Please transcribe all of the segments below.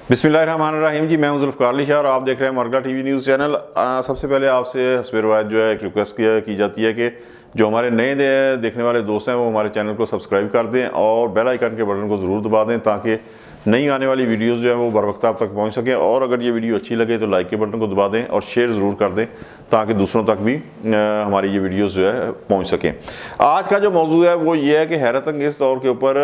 बिस्मिल्लाहिर्रहमानिर्रहीम जी, मैं हूं ज़ुल्फ़िकार अली शाह और आप देख रहे हैं मरगला टीवी न्यूज़ चैनल। सबसे पहले आपसे हस्ब रिवायत जो है एक रिक्वेस्ट की जाती है कि जो हमारे नए देखने वाले दोस्त हैं वो हमारे चैनल को सब्सक्राइब कर दें और बेल आइकन के बटन को ज़रूर दबा दें ताकि नई आने वाली वीडियोस जो है वो बर वक्त आप तक पहुंच सकें। और अगर ये वीडियो अच्छी लगे तो लाइक के बटन को दबा दें और शेयर ज़रूर कर दें ताकि दूसरों तक भी हमारी ये वीडियोस जो है पहुंच सकें। आज का जो मौजू है वो ये है कि हैरत अंगेज़ तौर के ऊपर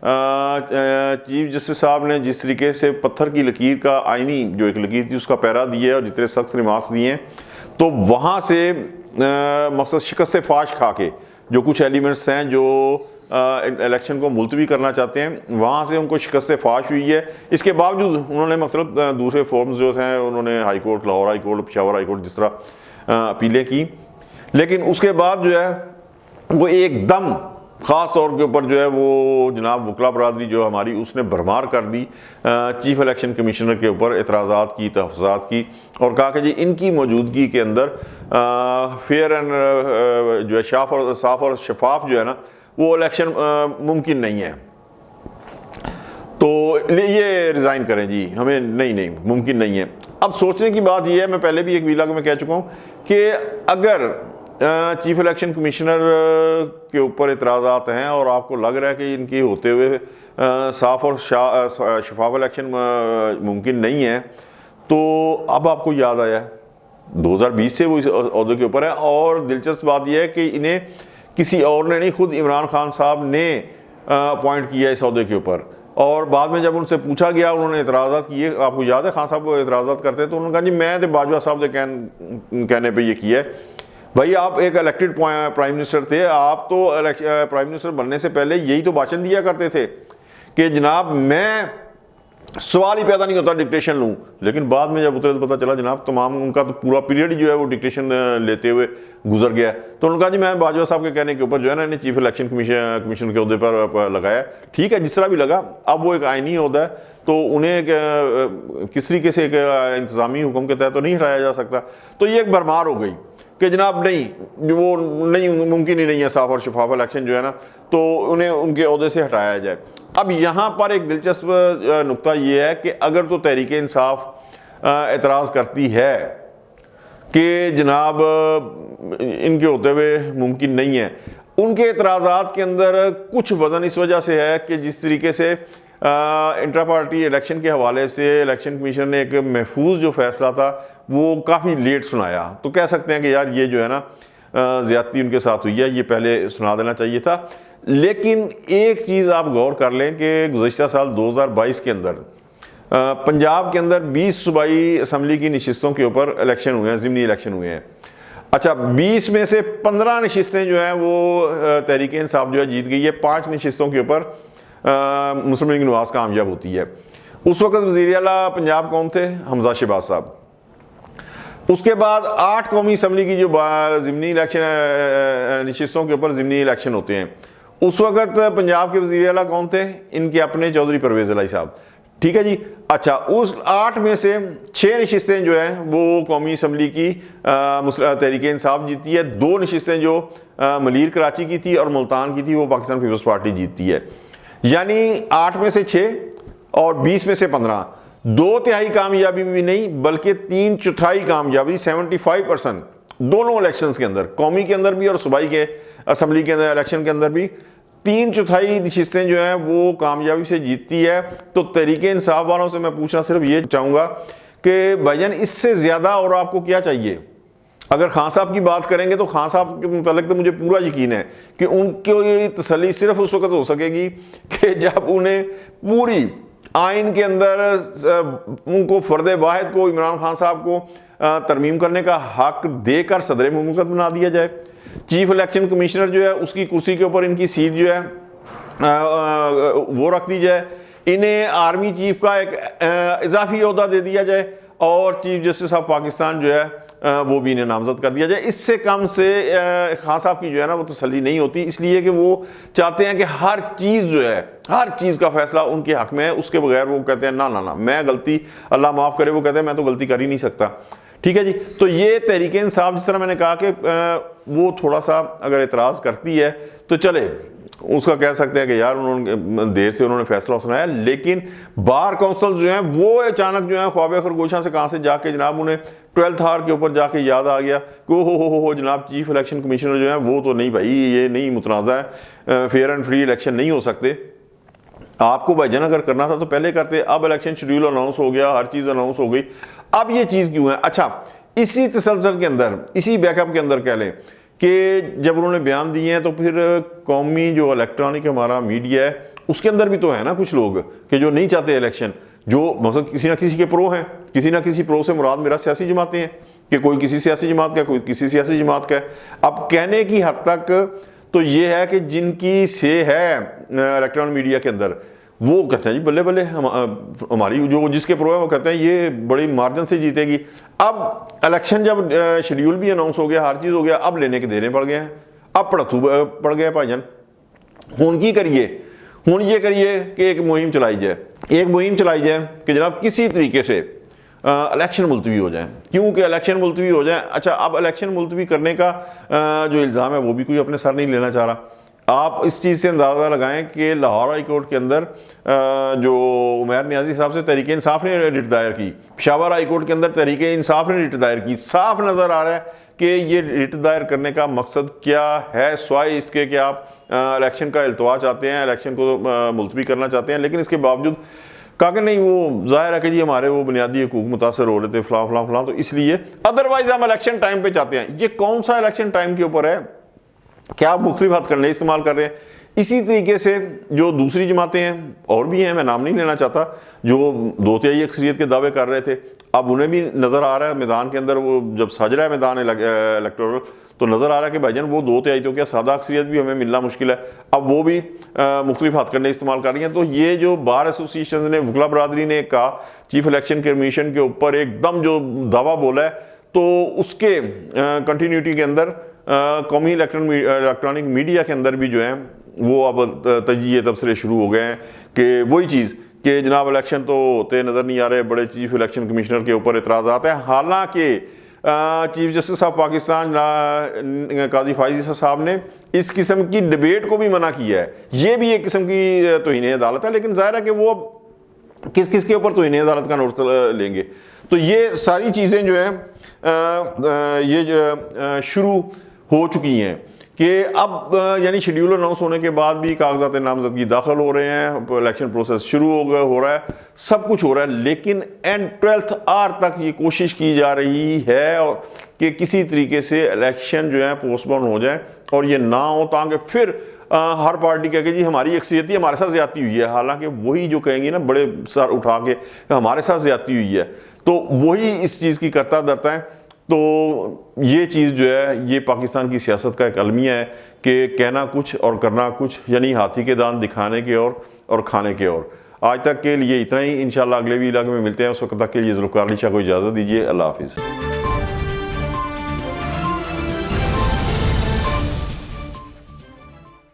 चीफ जस्टिस साहब ने जिस तरीके से पत्थर की लकीर का आईनी जो एक लकीर थी उसका पैरा दिया और जितने सख्त रिमार्क्स दिए तो वहाँ से मकसद शिकस्त फाश खा के जो कुछ एलिमेंट्स हैं जो इलेक्शन को मुलतवी करना चाहते हैं वहाँ से उनको शिकस्त फाश हुई है। इसके बावजूद उन्होंने मतलब दूसरे फॉर्म्स जो हैं उन्होंने high court, Lahore high court, Peshawar high court जिस तरह अपीलें की, लेकिन उसके बाद जो है वो एकदम ख़ास तौर के ऊपर जो है वो जनाब वकला बरादरी जो हमारी उसने भरमार कर दी चीफ इलेक्शन कमिश्नर के ऊपर एतराज़ात की, तहफ़्फ़ुज़ात की और कहा कि जी इनकी मौजूदगी के अंदर फेयर एंड जो है साफ और शफाफ जो है ना वो इलेक्शन मुमकिन नहीं है, तो ये रिज़ाइन करें जी, हमें नहीं मुमकिन नहीं है। अब सोचने की बात यह है, मैं पहले भी एक वीलाग में कह चुका हूँ कि अगर चीफ इलेक्शन कमिश्नर के ऊपर एतराज़ात हैं और आपको लग रहा है कि इनके होते हुए साफ और शफाफ इलेक्शन मुमकिन नहीं है, तो अब आपको याद आया 2020 से वो इस ओहदे के ऊपर है। और दिलचस्प बात यह है कि इन्हें किसी और ने नहीं, खुद इमरान खान साहब ने अपॉइंट किया इस ओहदे के ऊपर। और बाद में जब उनसे पूछा गया उन्होंने एतराज़ात किए, आपको याद है खान साहब को एतराज़ात करते तो उन्होंने कहा जी मैं तो बाजवा साहब के कहने पे ये किया है। भाई आप एक इलेक्टेड प्राइम मिनिस्टर थे, आप तो प्राइम मिनिस्टर बनने से पहले यही तो भाषण दिया करते थे कि जनाब मैं सवाल ही पैदा नहीं होता डिक्टेशन लूँ, लेकिन बाद में जब उतरे तो पता चला जनाब तमाम उनका तो पूरा पीरियड जो है वो डिक्टेशन लेते हुए गुजर गया। तो उन्होंने कहा जी मैं बाजवा साहब के कहने के ऊपर जो है ना इन्हें चीफ इलेक्शन कमीशन के अहदे पर लगाया। ठीक है, जिस तरह भी लगा, अब वो एक आइनी ओहदा है तो उन्हें किस तरीके से एक इंतज़ामी हुक्म के तहत तो नहीं हटाया जा सकता। तो ये एक भरमार हो गई कि जनाब नहीं, वो नहीं, मुमकिन ही नहीं है साफ और शफाफ इलेक्शन जो है ना, तो उन्हें उनके ओहदे से हटाया जाए। अब यहाँ पर एक दिलचस्प नुक्ता ये है कि अगर तो तहरीक इंसाफ एतराज़ करती है कि जनाब इनके होते हुए मुमकिन नहीं है, उनके एतराज़ात के अंदर कुछ वज़न इस वजह से है कि जिस तरीके से इंट्रा पार्टी इलेक्शन के हवाले से इलेक्शन कमीशन ने एक महफूज जो फैसला था वो काफ़ी लेट सुनाया। तो कह सकते हैं कि यार ये जो है ना ज़्यादती उनके साथ हुई है, ये पहले सुना देना चाहिए था। लेकिन एक चीज़ आप गौर कर लें कि गुज़श्ता साल 2022 के अंदर पंजाब के अंदर 20 सूबाई असम्बली की नशिस्तों के ऊपर इलेक्शन हुए हैं, ज़िमनी इलेक्शन हुए हैं। अच्छा, 20 में से 15 नशिस्तें जो हैं वो तहरीक इंसाफ जो है जीत गई है, 5 नशिस्तों के ऊपर मुस्लिम लीग नवाज़ कामयाब होती है। उस वक्त वज़ीर आला पंजाब कौन थे? हमजा शहबाज साहब। उसके बाद 8 कौमी असम्बली की जो ज़िमनी इलेक्शन नशिस्तों के ऊपर ज़िमनी इलेक्शन होते हैं, उस वक्त पंजाब के वज़ीर आला कौन थे? इनके अपने चौधरी परवेज़ इलाही साहब। ठीक है जी। अच्छा, उस 8 में से 6 नशिस्तें जो हैं वो कौमी असम्बली की तहरीक इंसाफ जीती है, 2 नशिस्तें जो मलीर कराची की थी और मुल्तान की थी वो पाकिस्तान पीपल्स पार्टी जीतती है। यानी 8 में से 6 और 20 में से 15, 2/3 कामयाबी भी नहीं बल्कि 3/4 कामयाबी, 75% दोनों इलेक्शंस के अंदर, कौमी के अंदर भी और सूबाई के असम्बली के अंदर इलेक्शन के अंदर भी 3/4 नशिस्तें जो हैं वो कामयाबी से जीतती है। तो तहरीक इंसाफ वालों से मैं पूछना सिर्फ ये चाहूँगा कि भाईजान इससे ज़्यादा और आपको क्या चाहिए? अगर खान साहब की बात करेंगे तो खान साहब के मुतालिक तो मुझे पूरा यकीन है कि उनको ये तसल्ली सिर्फ उस वक्त हो सकेगी कि जब उन्हें पूरी आइन के अंदर उनको फ़र्द वाहिद को, इमरान खान साहब को तरमीम करने का हक देकर सदर मुमलकत बना दिया जाए। चीफ इलेक्शन कमिश्नर जो है उसकी कुर्सी के ऊपर इनकी सीट जो है वो रख दी जाए, इन्हें आर्मी चीफ का एक इजाफी ओहदा दे दिया जाए और चीफ जस्टिस ऑफ पाकिस्तान जो है वो भी इन्हें नामजद कर दिया जाए। इससे कम से खान साहब की जो है ना वो तसल्ली नहीं होती, इसलिए कि वो चाहते हैं कि हर चीज़ जो है, हर चीज़ का फैसला उनके हक में है, उसके बगैर वो कहते हैं ना मैं गलती, अल्लाह माफ़ करे, वो कहते हैं मैं तो गलती कर ही नहीं सकता। ठीक है जी। तो ये तहरीक इंसाफ जिस तरह मैंने कहा कि वो थोड़ा सा अगर एतराज़ करती है तो चले, اس کا کہہ سکتے ہیں کہ یار انہوں نے دیر سے انہوں نے فیصلہ سنایا، لیکن بار کونسل جو ہیں وہ اچانک جو ہیں خواب خرگوشاں سے کہاں سے جا کے جناب انہیں 12th آور کے اوپر جا کے یاد آ گیا کہ ہو جناب چیف الیکشن کمیشنر جو ہیں وہ تو نہیں بھائی، یہ نہیں متنازع ہے، فیئر اینڈ فری الیکشن نہیں ہو سکتے، آپ کو بھائی جان اگر کرنا تھا تو پہلے کرتے، اب الیکشن شیڈیول اناؤنس ہو گیا، ہر چیز اناؤنس ہو گئی، اب یہ چیز کیوں ہے؟ اچھا اسی تسلسل کے اندر، اسی بیک اپ کے اندر کہہ لیں کہ جب انہوں نے بیان دیے ہیں تو پھر قومی جو الیکٹرانک ہمارا میڈیا ہے اس کے اندر بھی تو ہے نا کچھ لوگ کہ جو نہیں چاہتے الیکشن، جو مطلب کسی نہ کسی کے پرو ہیں، کسی نہ کسی پرو سے مراد میرا سیاسی جماعتیں ہیں کہ کوئی کسی سیاسی جماعت کا ہے، کوئی کسی سیاسی جماعت کا ہے۔ اب کہنے کی حد تک تو یہ ہے کہ جن کی سے ہے الیکٹرانک میڈیا کے اندر وہ کہتے ہیں جی بلے بلے، ہماری جو جس کے پرو ہے وہ کہتے ہیں یہ بڑی مارجن سے جیتے گی۔ اب الیکشن جب شیڈیول بھی اناؤنس ہو گیا، ہر چیز ہو گیا، اب لینے کے دینے پڑ گئے ہیں، اب پڑتو پڑ گئے بھائی جان۔ ہون کی کریے، ہون یہ کریے کہ ایک مہم چلائی جائے، کہ جناب کسی طریقے سے الیکشن ملتوی ہو جائیں، کیونکہ الیکشن ملتوی ہو جائیں۔ اچھا اب الیکشن ملتوی کرنے کا جو الزام ہے وہ بھی کوئی اپنے سر نہیں لینا چاہ رہا۔ آپ اس چیز سے اندازہ لگائیں کہ لاہور ہائی کورٹ کے اندر جو عمیر نیازی صاحب سے تحریک انصاف نے رٹ دائر کی، پشاور ہائی کورٹ کے اندر تحریک انصاف نے رٹ دائر کی، صاف نظر آ رہا ہے کہ یہ رٹ دائر کرنے کا مقصد کیا ہے، سوائے اس کے کہ آپ الیکشن کا التوا چاہتے ہیں، الیکشن کو ملتوی کرنا چاہتے ہیں، لیکن اس کے باوجود کہا کہ نہیں وہ ظاہر ہے کہ جی ہمارے وہ بنیادی حقوق متاثر ہو رہے تھے فلاں فلاں فلاں، تو اس لیے ادروائز ہم الیکشن ٹائم پہ چاہتے ہیں۔ یہ کون سا الیکشن ٹائم کے اوپر ہے؟ کیا آپ مختلف ہتھ کنڈے استعمال کر رہے ہیں؟ اسی طریقے سے جو دوسری جماعتیں ہیں اور بھی ہیں، میں نام نہیں لینا چاہتا، جو 2/3 اکثریت کے دعوے کر رہے تھے، اب انہیں بھی نظر آ رہا ہے میدان کے اندر، وہ جب سج رہا ہے میدان الیکٹورل تو نظر آ رہا ہے کہ بھائی جان وہ 2/3 تو کیا سادہ اکثریت بھی ہمیں ملنا مشکل ہے، اب وہ بھی مختلف ہتھ کنڈے استعمال کر رہی ہیں۔ تو یہ جو بار ایسوسیشنز نے، وکلا برادری نے کہا چیف الیکشن کمیشن کے اوپر ایک دم جو دعویٰ بولا ہے، تو اس کے کنٹینیوٹی کے اندر قومی الیکٹرانک میڈیا کے اندر بھی جو ہیں وہ اب تجزیے تبصرے شروع ہو گئے ہیں کہ وہی چیز کہ جناب الیکشن تو ہوتے نظر نہیں آ رہے، بڑے چیف الیکشن کمیشنر کے اوپر اعتراضات ہیں، حالانکہ چیف جسٹس آف پاکستان قاضی فائز صاحب نے اس قسم کی ڈیبیٹ کو بھی منع کیا ہے۔ یہ بھی ایک قسم کی توہین عدالت ہے، لیکن ظاہر ہے کہ وہ کس کس کے اوپر توہین عدالت کا نوٹس لیں گے۔ تو یہ ساری چیزیں جو ہیں یہ شروع ہو چکی ہیں کہ اب یعنی شیڈیول اناؤنس ہونے کے بعد بھی کاغذات نامزدگی داخل ہو رہے ہیں، الیکشن پروسیس شروع ہو رہا ہے، سب کچھ ہو رہا ہے، لیکن اینڈ 12th آور تک یہ کوشش کی جا رہی ہے کہ کسی طریقے سے الیکشن جو ہے پوسٹ پون ہو جائیں اور یہ نہ ہو، تاکہ پھر ہر پارٹی کہے کہ جی ہماری اکثریت ہمارے ساتھ زیادتی ہوئی ہے، حالانکہ وہی جو کہیں گے نا بڑے سر اٹھا کے ہمارے ساتھ زیادتی ہوئی ہے، تو وہی اس چیز کی کرتا دھرتا ہے۔ تو یہ چیز جو ہے یہ پاکستان کی سیاست کا ایک المیہ ہے کہ کہنا کچھ اور کرنا کچھ، یعنی ہاتھی کے دانت دکھانے کے اور کھانے کے اور۔ آج تک کے لیے اتنا ہی، انشاءاللہ اگلے بھی علاقے میں ملتے ہیں، اس وقت تک کے لیے ذوالفقار علی شاہ کو اجازت دیجیے، اللہ حافظ۔